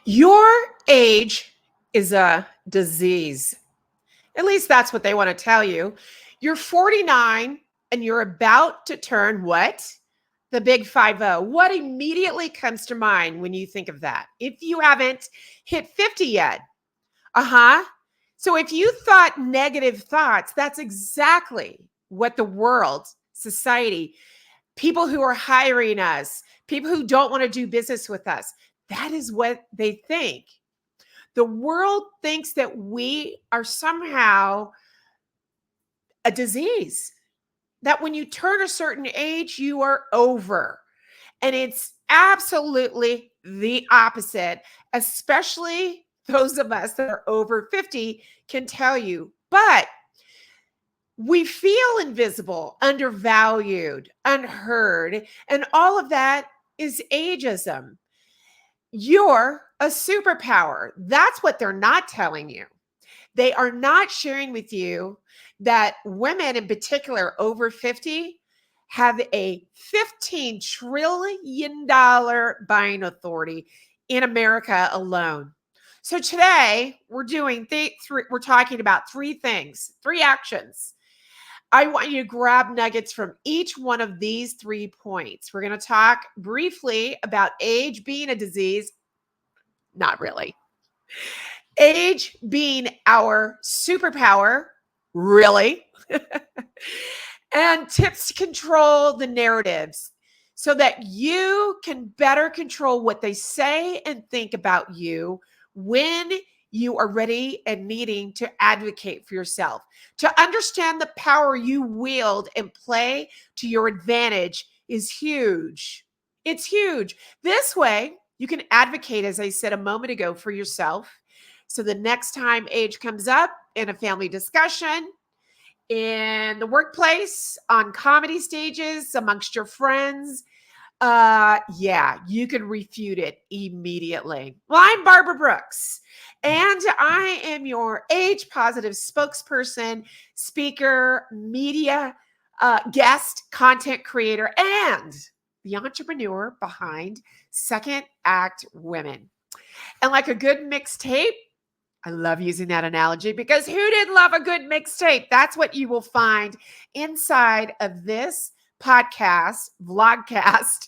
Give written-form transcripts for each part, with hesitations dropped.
Your age is a disease. At least that's what they want to tell you. You're 49 and you're about to turn what? The big 50. What immediately comes to mind when you think of that? If you haven't hit 50 yet. Uh-huh. So if you thought negative thoughts, that's exactly what the world, society, people who are hiring us, people who don't want to do business with us, that is what they think. The world thinks that we are somehow a disease, that when you turn a certain age, you are over. And it's absolutely the opposite, especially those of us that are over 50 can tell you. But we feel invisible, undervalued, unheard, and all of that is ageism. You're a superpower. That's what they're not telling you. They are not sharing with you that women in particular over 50 have a $15 trillion buying authority in America alone. So today we're talking about three things, three actions. I want you to grab nuggets from each one of these 3 points. We're going to talk briefly about age being a disease. Not really. Age being our superpower, really? And tips to control the narratives so that you can better control what they say and think about you when you are ready and needing to advocate for yourself. To understand the power you wield and play to your advantage is huge. It's huge. This way, you can advocate, as I said a moment ago, for yourself. So the next time age comes up in a family discussion, in the workplace, on comedy stages, amongst your friends, yeah, you can refute it immediately. Well, I'm Barbara Brooks, and I am your age positive spokesperson, speaker, media guest, content creator, and the entrepreneur behind Second Act Women. And like a good mixtape, I love using that analogy because who didn't love a good mixtape? That's what you will find inside of this podcast, vlogcast.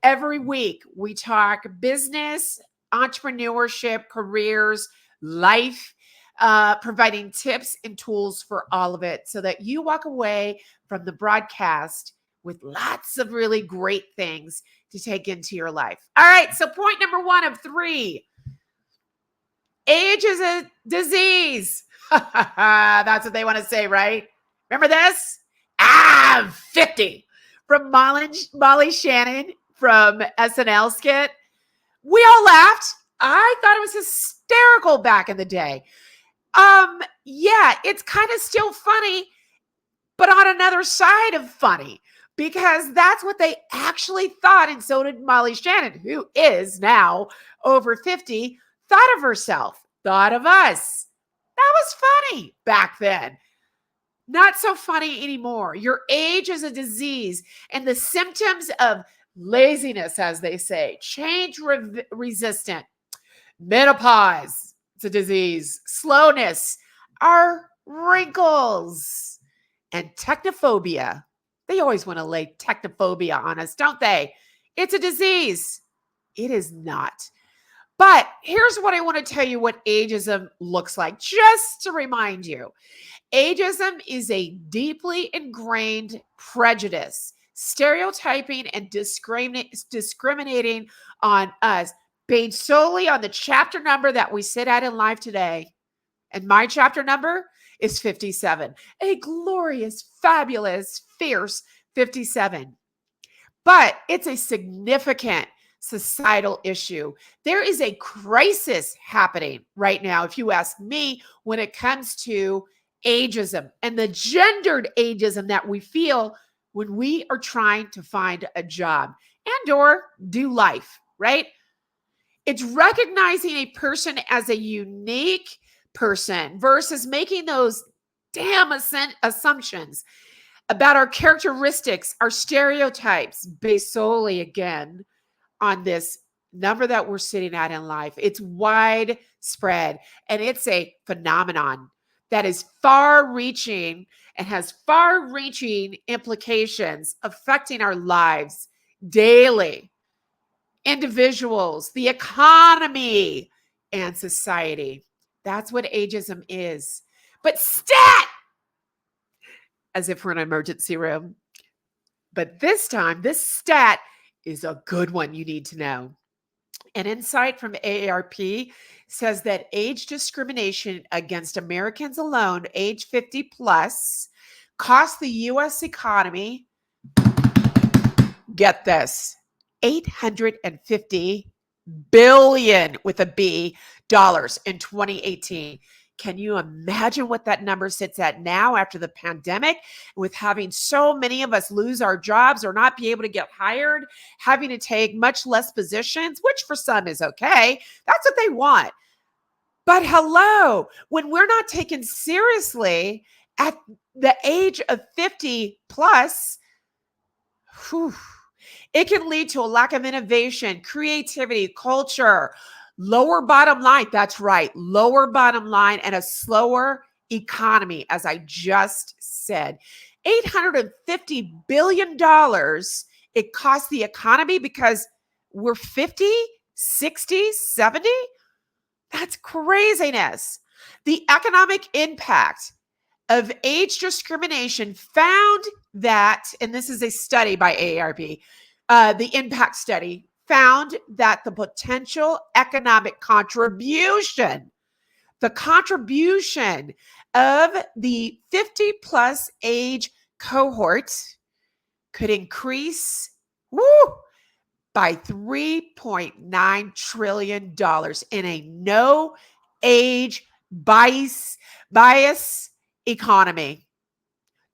Every week, we talk business, entrepreneurship, careers, life, providing tips and tools for all of it so that you walk away from the broadcast with lots of really great things to take into your life. All right, so point number 1 of 3. Age is a disease. That's what they want to say, right? Remember this? I'm 50. From Molly Shannon from SNL skit. We all laughed. I thought it was hysterical back in the day. Yeah, it's kind of still funny, but on another side of funny, because that's what they actually thought. And so did Molly Shannon, who is now over 50, thought of herself, thought of us. That was funny back then. Not so funny anymore. Your age is a disease, and the symptoms of laziness, as they say, change resistant, menopause, it's a disease, slowness, are wrinkles, and technophobia. They always want to lay technophobia on us, don't they? It's a disease. It is not. But here's what I want to tell you what ageism looks like, just to remind you. Ageism is a deeply ingrained prejudice, stereotyping and discriminating on us based solely on the chapter number that we sit at in life today. And my chapter number is 57, a glorious, fabulous, fierce 57. But it's a significant societal issue. There is a crisis happening right now, if you ask me, when it comes to ageism and the gendered ageism that we feel when we are trying to find a job and or do life, right? It's recognizing a person as a unique person versus making those damn assumptions about our characteristics, our stereotypes, based solely again on this number that we're sitting at in life. It's widespread, and it's a phenomenon that is far-reaching and has far-reaching implications affecting our lives daily, individuals, the economy, and society. That's what ageism is. But stat! As if we're in an emergency room. But this time, this stat is a good one you need to know. An insight from AARP says that age discrimination against Americans alone, age 50 plus, cost the U.S. economy, get this, $850 billion with a B dollars in 2018. Can you imagine what that number sits at now after the pandemic, with having so many of us lose our jobs or not be able to get hired, having to take much less positions, which for some is okay. That's what they want. But hello, when we're not taken seriously at the age of 50 plus, whew, it can lead to a lack of innovation, creativity, culture, lower bottom line. That's right, lower bottom line, and a slower economy, as I just said. $850 billion it costs the economy because we're 50, 60, 70? That's craziness. The economic impact of age discrimination found that, and this is a study by AARP, the impact study found that the potential economic contribution, the contribution of the 50 plus age cohort could increase by $3.9 trillion in a no age bias economy.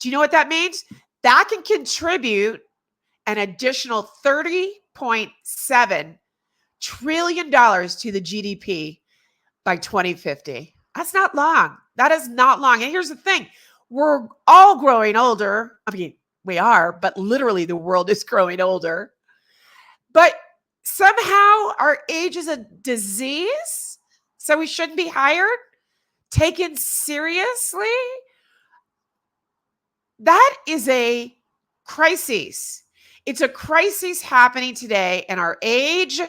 Do you know what that means? That can contribute an additional $30.7 trillion to the GDP by 2050. That's not long. That is not long. And here's the thing. We're all growing older. I mean, we are, but literally the world is growing older. But somehow our age is a disease, so we shouldn't be hired, taken seriously. That is a crisis. It's a crisis happening today, and our age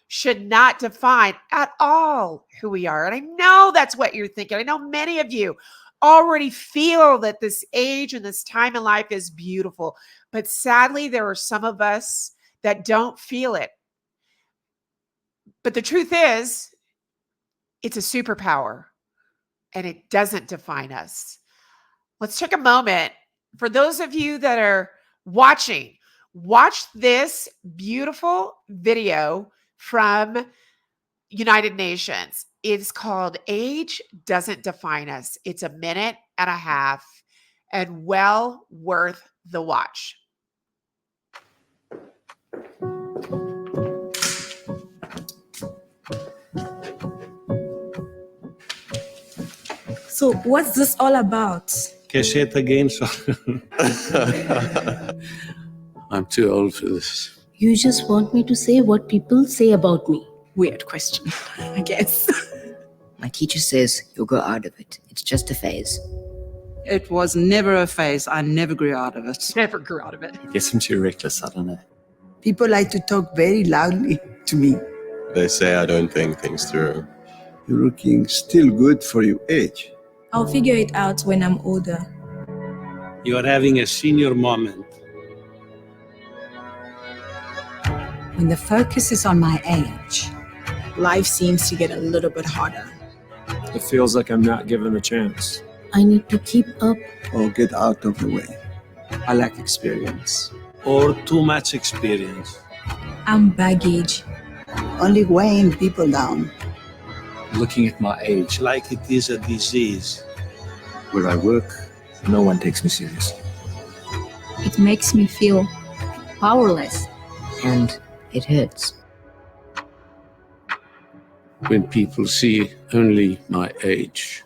should not define at all who we are. And I know that's what you're thinking. I know many of you already feel that this age and this time in life is beautiful. But sadly, there are some of us that don't feel it. But the truth is, it's a superpower, and it doesn't define us. Let's take a moment. For those of you that are watching, watch this beautiful video from United Nations. It's called Age Doesn't Define Us. It's a minute and a half and well worth the watch. So what's this all about? Can say it again, so. I'm too old for this. You just want me to say what people say about me. Weird question, I guess. My teacher says you'll grow out of it. It's just a phase. It was never a phase. I never grew out of it. Never grew out of it. I guess I'm too reckless, I don't know. People like to talk very loudly to me. They say I don't think things through. You're looking still good for your age. I'll figure it out when I'm older. You are having a senior moment. When the focus is on my age, Life seems to get a little bit harder. It feels like I'm not given a chance. I need to keep up. Or get out of the way. I lack experience. Or too much experience. I'm baggage. Only weighing people down. Looking at my age. Like it is a disease. Where I work, no one takes me seriously. it makes me feel powerless. And it hurts. When people see only my age.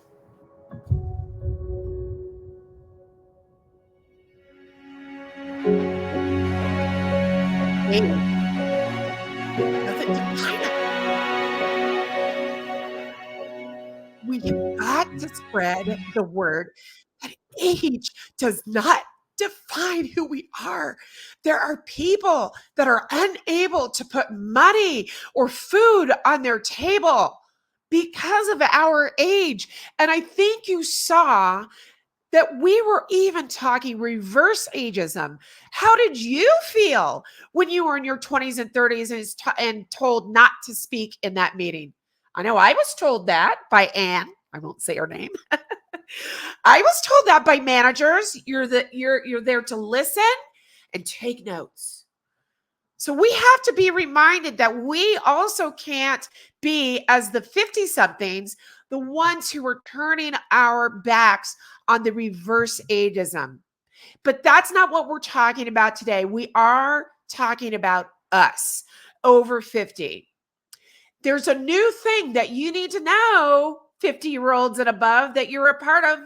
Doesn't define to spread the word that age does not define who we are. There are people that are unable to put money or food on their table because of our age. And I think you saw that we were even talking reverse ageism. How did you feel when you were in your 20s and 30s and told not to speak in that meeting? I know I was told that by Anne. I won't say her name. I was told that by managers. You're there to listen and take notes. So we have to be reminded that we also can't be, as the 50-somethings, the ones who are turning our backs on the reverse ageism. But that's not what we're talking about today. We are talking about us over 50. There's a new thing that you need to know, 50-year-olds and above, that you're a part of,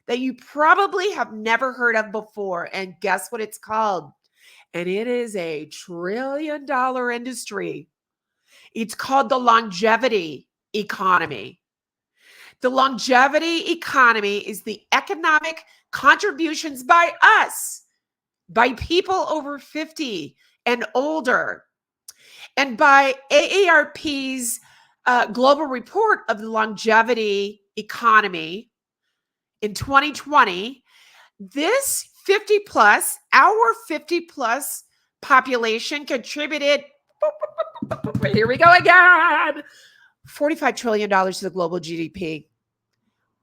that you probably have never heard of before. And guess what it's called? And it is a $1 trillion industry. It's called the longevity economy. The longevity economy is the economic contributions by us, by people over 50 and older, and by AARP's global report of the longevity economy in 2020. This 50 plus, our 50 plus population contributed, here we go again, $45 trillion to the global GDP.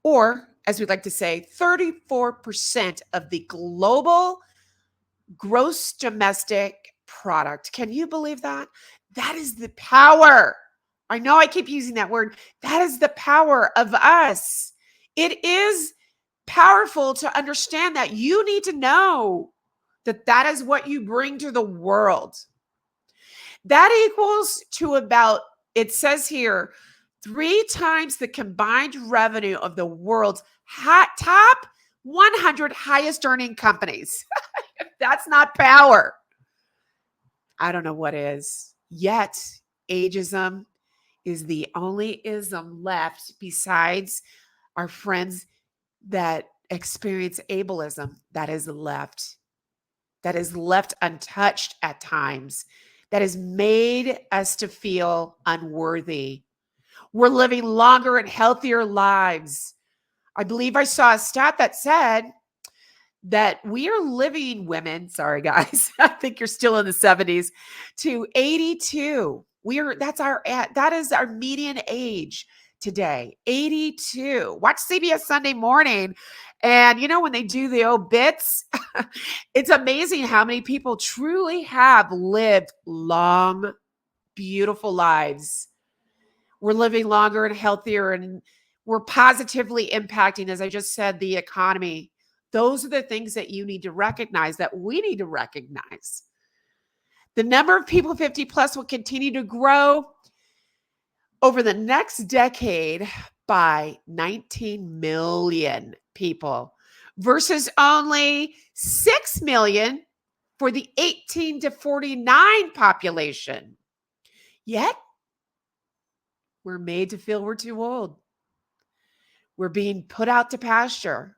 Or, as we'd like to say, 34% of the global gross domestic product. Can you believe that? That is the power. I know I keep using that word. That is the power of us. It is powerful to understand that. You need to know that that is what you bring to the world. That equals to about, it says here, 3 times the combined revenue of the world's top 100 highest earning companies. If that's not power, I don't know what is. Yet, ageism is the only ism left besides our friends that experience ableism that is left untouched at times, that has made us to feel unworthy. We're living longer and healthier lives. I believe I saw a stat that said that we are living, women, sorry guys, I think you're still in the 70s, to 82. That is our median age today, 82. Watch CBS Sunday Morning. And when they do the obits, it's amazing how many people truly have lived long, beautiful lives. We're living longer and healthier, and we're positively impacting, as I just said, the economy. Those are the things that you need to recognize, that we need to recognize. The number of people 50 plus will continue to grow over the next decade by 19 million people versus only 6 million for the 18 to 49 population. Yet, we're made to feel we're too old. We're being put out to pasture,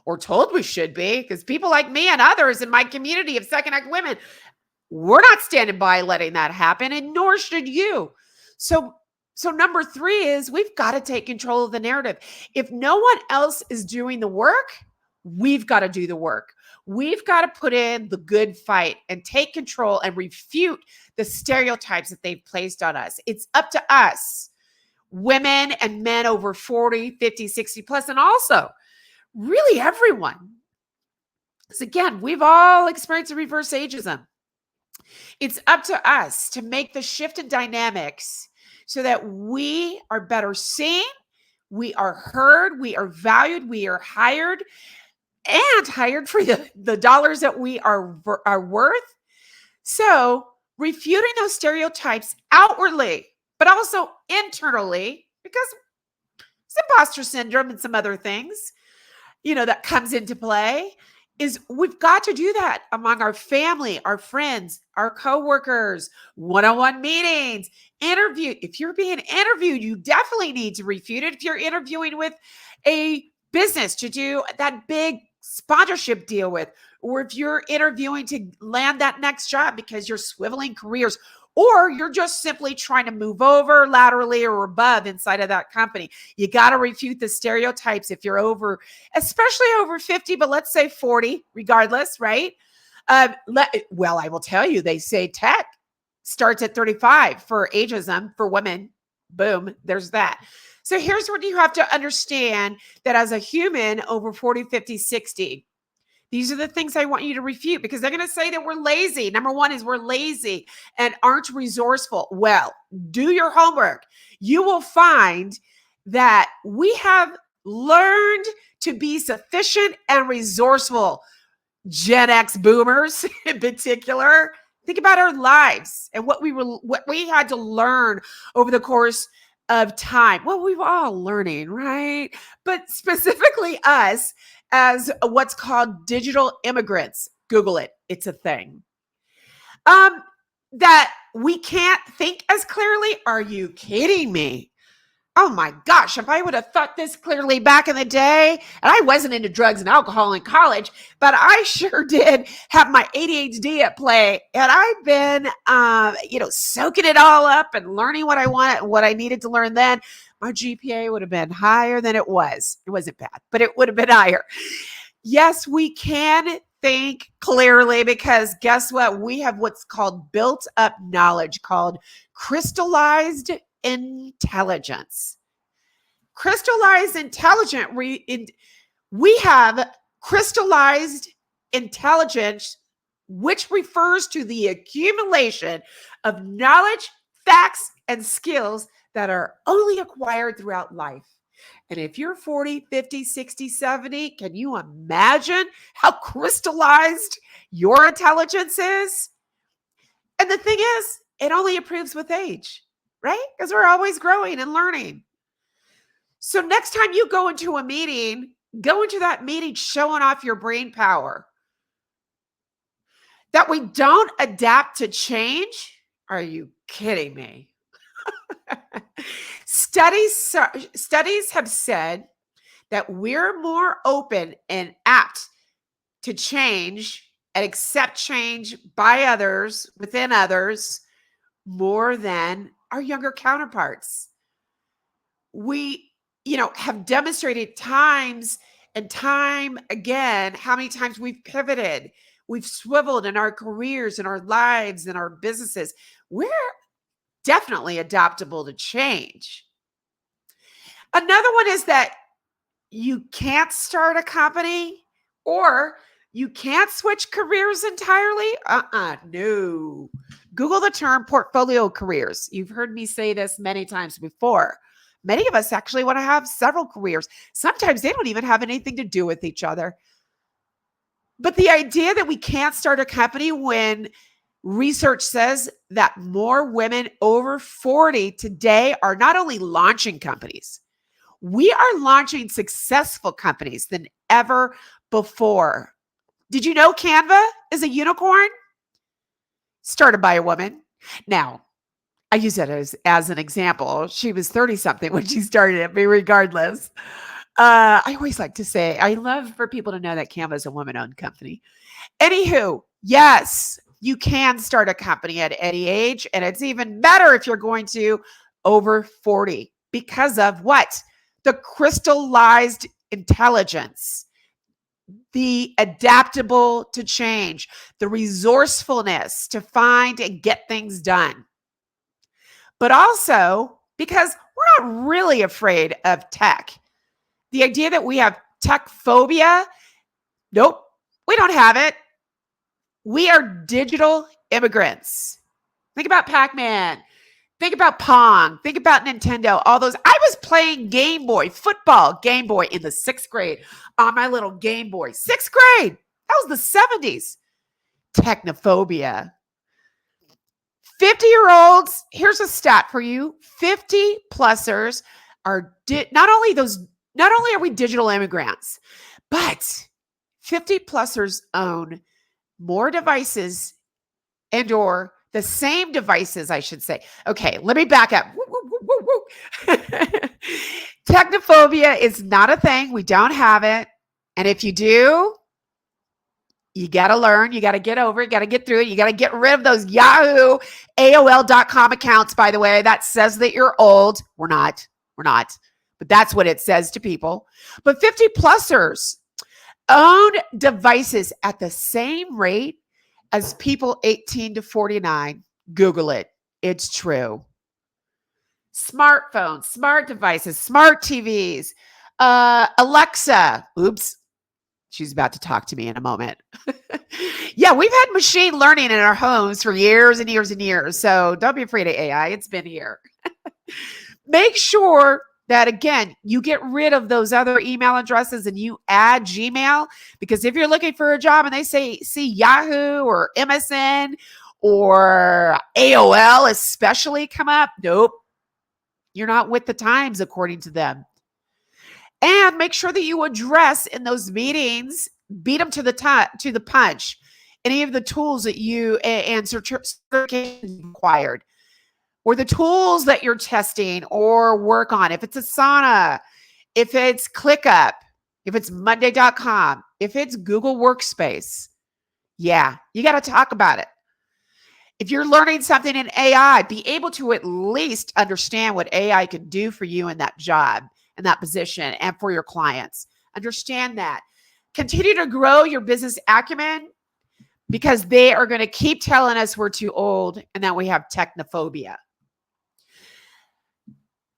or told we should be, because people like me and others in my community of SecondAct women, we're not standing by letting that happen, and nor should you. So number 3 is we've got to take control of the narrative. If no one else is doing the work, we've got to do the work. We've got to put in the good fight and take control and refute the stereotypes that they've placed on us. It's up to us, women and men over 40, 50, 60 plus, and also really everyone. Because again, we've all experienced a reverse ageism. It's up to us to make the shift in dynamics so that we are better seen, we are heard, we are valued, we are hired, and hired for the dollars that we are worth. So refuting those stereotypes outwardly, but also internally, because it's imposter syndrome and some other things, that comes into play. is we've got to do that among our family, our friends, our coworkers, one-on-one meetings, interview. If you're being interviewed, you definitely need to refute it. If you're interviewing with a business to do that big sponsorship deal with, or if you're interviewing to land that next job because you're swiveling careers, or you're just simply trying to move over laterally or above inside of that company. You got to refute the stereotypes if you're over, especially over 50, but let's say 40, regardless, right? Well, I will tell you, they say tech starts at 35 for ageism for women. Boom, there's that. So here's what you have to understand, that as a human over 40, 50, 60, these are the things I want you to refute, because they're going to say that we're lazy. Number one is we're lazy and aren't resourceful. Well, do your homework. You will find that we have learned to be sufficient and resourceful. Gen X boomers in particular, think about our lives and what we had to learn over the course of time. Well, we've all learning, right? But specifically us as what's called digital immigrants. Google it. It's a thing. That we can't think as clearly. Are you kidding me? Oh my gosh, if I would have thought this clearly back in the day, and I wasn't into drugs and alcohol in college, but I sure did have my ADHD at play. And I've been, soaking it all up and learning what I wanted, what I needed to learn then. My GPA would have been higher than it was. It wasn't bad, but it would have been higher. Yes, we can think clearly, because guess what? We have what's called built up knowledge, called crystallized intelligence. Crystallized intelligence. We have crystallized intelligence, which refers to the accumulation of knowledge, facts, and skills that are only acquired throughout life. And if you're 40, 50, 60, 70, can you imagine how crystallized your intelligence is? And the thing is, it only improves with age, right? Because we're always growing and learning. So next time you go into a meeting, go into that meeting showing off your brain power. That we don't adapt to change? Are you kidding me? Studies have said that we're more open and apt to change and accept change by others, within others, more than our younger counterparts. We, have demonstrated times and time again how many times we've pivoted, we've swiveled in our careers, in our lives, in our businesses. We're definitely adaptable to change. Another one is that you can't start a company, or you can't switch careers entirely. No. Google the term portfolio careers. You've heard me say this many times before. Many of us actually want to have several careers. Sometimes they don't even have anything to do with each other. But the idea that we can't start a company when research says that more women over 40 today are not only launching companies, we are launching successful companies than ever before. Did you know Canva is a unicorn? Started by a woman. Now, I use it as an example. She was 30-something when she started it, but regardless. I always like to say, I love for people to know that Canva is a woman-owned company. Anywho, yes, you can start a company at any age, and it's even better if you're going to over 40 because of what? The crystallized intelligence, the adaptable to change, the resourcefulness to find and get things done. But also because we're not really afraid of tech. The idea that we have tech phobia, nope, we don't have it. We are digital immigrants. Think about Pac-Man. Think about Pong. Think about Nintendo. All those. I was playing Game Boy, football Game Boy in the 6th grade on my little Game Boy. 6th grade. That was the 70s. Technophobia. 50-year-olds, here's a stat for you. 50-plussers are not only are we digital immigrants, but 50 plusers own more devices and or the same devices, I should say. Okay, let me back up. Woo, woo, woo, woo, woo. Technophobia is not a thing. We don't have it. And if you do, you got to learn. You got to get over it. You got to get through it. You got to get rid of those Yahoo, AOL.com accounts, by the way. That says that you're old. We're not. But that's what it says to people. But 50 plusers own devices at the same rate as people 18 to 49. Google it. It's true. Smartphones, smart devices, smart TVs, Alexa. Oops. She's about to talk to me in a moment. Yeah, we've had machine learning in our homes for years and years and years. So don't be afraid of AI. It's been here. Make sure that, again, you get rid of those other email addresses and you add Gmail, because if you're looking for a job and they see Yahoo or MSN or AOL especially come up, nope, you're not with the times according to them. And make sure that you address in those meetings, beat them to the punch, any of the tools that you and certifications required, or the tools that you're testing or work on. If it's Asana, if it's ClickUp, if it's Monday.com, if it's Google Workspace, yeah, you got to talk about it. If you're learning something in AI, be able to at least understand what AI can do for you in that job, in that position, and for your clients. Understand that. Continue to grow your business acumen, because they are going to keep telling us we're too old and that we have technophobia.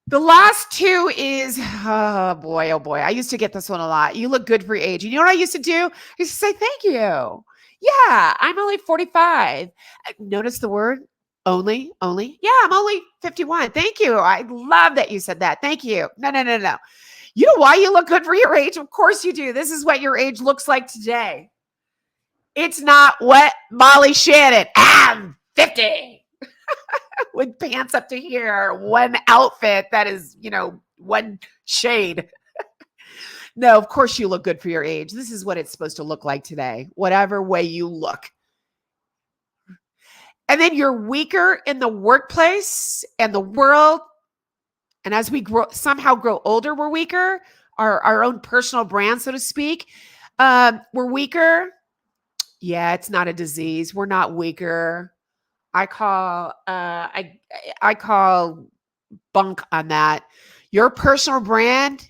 The last two is, oh boy, I used to get this one a lot. You look good for your age. You know what I used to do? I used to say, thank you. Yeah, I'm only 45. Notice the word only. Yeah, I'm only 51. Thank you. I love that you said that. Thank you. No. You know why you look good for your age? Of course you do. This is what your age looks like today. It's not what Molly Shannon. I'm 50. With pants up to here, one outfit that is, one shade. No, of course you look good for your age. This is what it's supposed to look like today, whatever way you look. And then you're weaker in the workplace and the world. And as we somehow grow older, we're weaker. Our own personal brand, so to speak. We're weaker. Yeah, it's not a disease. We're not weaker. I call bunk on that. Your personal brand,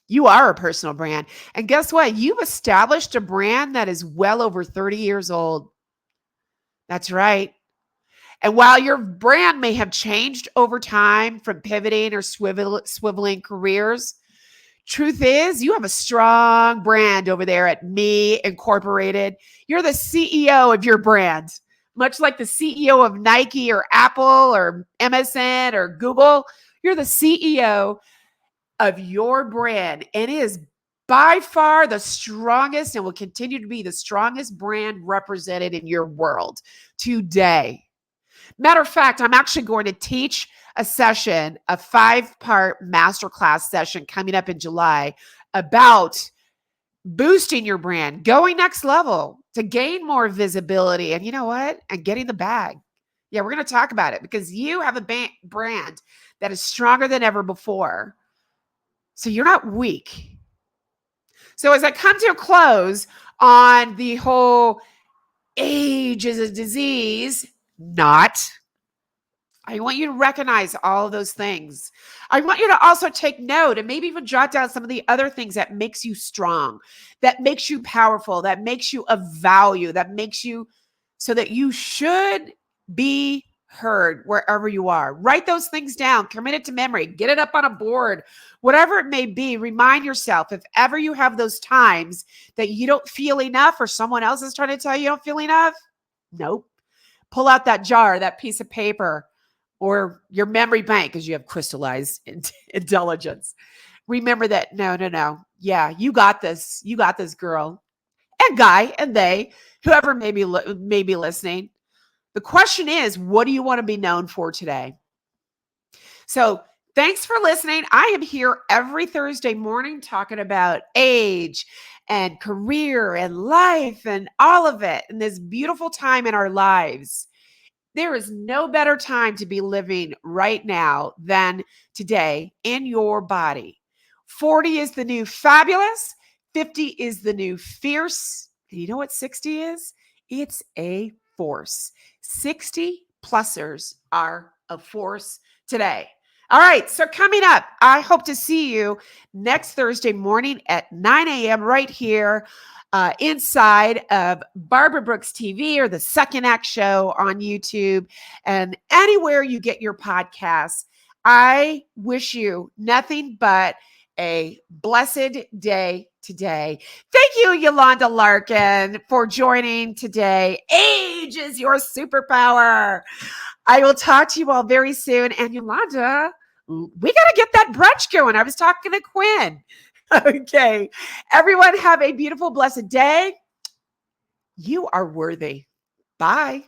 you are a personal brand. And guess what? You've established a brand that is well over 30 years old. That's right. And while your brand may have changed over time from pivoting or swiveling careers, truth is, you have a strong brand over there at Me Incorporated. You're the CEO of your brand. Much like the CEO of Nike or Apple or MSN or Google, you're the CEO of your brand. And it is by far the strongest and will continue to be the strongest brand represented in your world today. Matter of fact, I'm actually going to teach a session, a 5-part masterclass session coming up in July about boosting your brand, going next level to gain more visibility. And you know what? And getting the bag. Yeah, we're going to talk about it because you have a brand that is stronger than ever before. So you're not weak. So as I come to a close on the whole age is a disease, I want you to recognize all of those things. I want you to also take note and maybe even jot down some of the other things that makes you strong, that makes you powerful, that makes you of value, that makes you so that you should be heard wherever you are. Write those things down, commit it to memory, get it up on a board, whatever it may be. Remind yourself if ever you have those times that you don't feel enough or someone else is trying to tell you don't feel enough. Nope. Pull out that jar, that piece of paper, or your memory bank because you have crystallized intelligence. Remember that, no. Yeah, you got this. You got this, girl and guy and they, whoever may be listening. The question is, what do you want to be known for today? So Thanks for listening. I am here every Thursday morning talking about age and career and life and all of it in this beautiful time in our lives. There is no better time to be living right now than today in your body. 40 is the new fabulous. 50 is the new fierce. And you know what 60 is? It's a force. 60 plusers are a force today. All right, so coming up, I hope to see you next Thursday morning at 9 a.m. right here inside of Barbara Brooks TV or the Second Act Show on YouTube and anywhere you get your podcasts. I wish you nothing but a blessed day today. Thank you, Yolanda Larkin, for joining today. Age is your superpower. I will talk to you all very soon. And Yolanda, we got to get that brunch going. I was talking to Quinn. Okay. Everyone have a beautiful, blessed day. You are worthy. Bye.